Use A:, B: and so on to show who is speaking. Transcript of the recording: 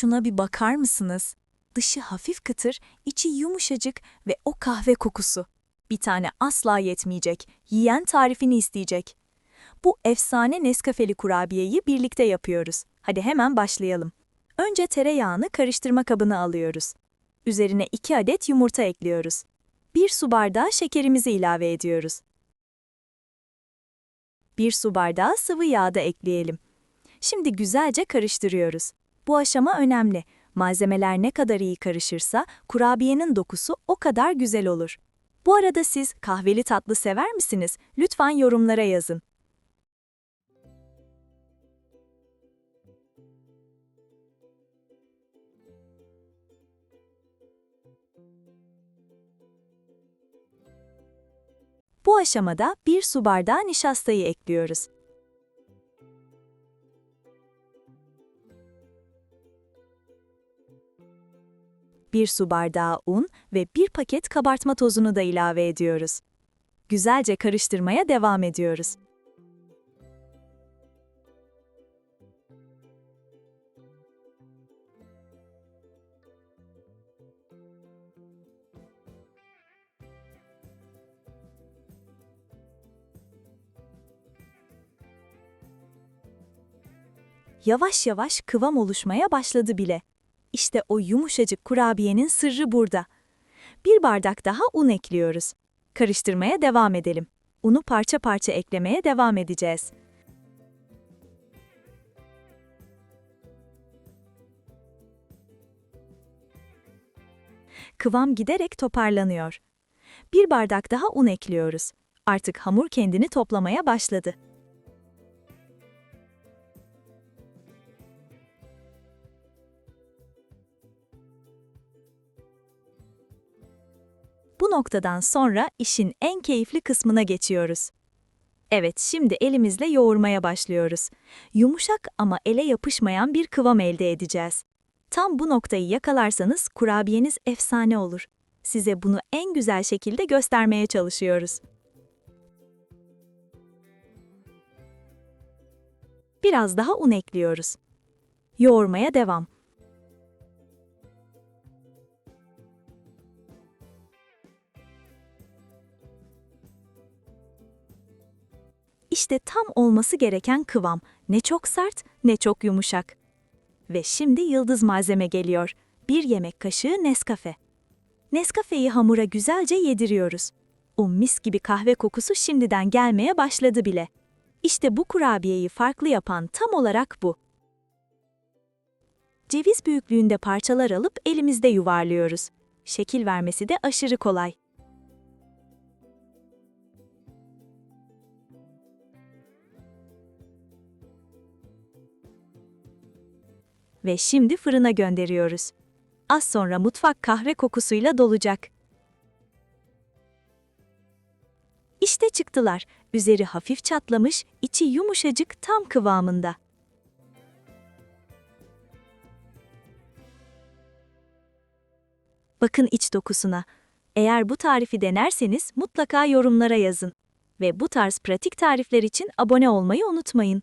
A: Şuna bir bakar mısınız? Dışı hafif kıtır, içi yumuşacık ve o kahve kokusu. Bir tane asla yetmeyecek, yiyen tarifini isteyecek. Bu efsane Nescafeli kurabiyeyi birlikte yapıyoruz. Hadi hemen başlayalım. Önce tereyağını karıştırma kabına alıyoruz. Üzerine 2 adet yumurta ekliyoruz. 1 su bardağı şekerimizi ilave ediyoruz. 1 su bardağı sıvı yağ da ekleyelim. Şimdi güzelce karıştırıyoruz. Bu aşama önemli. Malzemeler ne kadar iyi karışırsa kurabiyenin dokusu o kadar güzel olur. Bu arada siz kahveli tatlı sever misiniz? Lütfen yorumlara yazın. Bu aşamada 1 su bardağı nişastayı ekliyoruz. 1 su bardağı un ve 1 paket kabartma tozunu da ilave ediyoruz. Güzelce karıştırmaya devam ediyoruz. Yavaş yavaş kıvam oluşmaya başladı bile. İşte o yumuşacık kurabiyenin sırrı burada. 1 bardak daha un ekliyoruz. Karıştırmaya devam edelim. Unu parça parça eklemeye devam edeceğiz. Kıvam giderek toparlanıyor. 1 bardak daha un ekliyoruz. Artık hamur kendini toplamaya başladı. Bu noktadan sonra işin en keyifli kısmına geçiyoruz. Evet, şimdi elimizle yoğurmaya başlıyoruz. Yumuşak ama ele yapışmayan bir kıvam elde edeceğiz. Tam bu noktayı yakalarsanız kurabiyeniz efsane olur. Size bunu en güzel şekilde göstermeye çalışıyoruz. Biraz daha un ekliyoruz. Yoğurmaya devam. İşte tam olması gereken kıvam. Ne çok sert, ne çok yumuşak. Ve şimdi yıldız malzeme geliyor. 1 yemek kaşığı Nescafe. Nescafe'yi hamura güzelce yediriyoruz. O mis gibi kahve kokusu şimdiden gelmeye başladı bile. İşte bu kurabiyeyi farklı yapan tam olarak bu. Ceviz büyüklüğünde parçalar alıp elimizde yuvarlıyoruz. Şekil vermesi de aşırı kolay. Ve şimdi fırına gönderiyoruz. Az sonra mutfak kahve kokusuyla dolacak. İşte çıktılar. Üzeri hafif çatlamış, içi yumuşacık tam kıvamında. Bakın iç dokusuna. Eğer bu tarifi denerseniz mutlaka yorumlara yazın. Ve bu tarz pratik tarifler için abone olmayı unutmayın.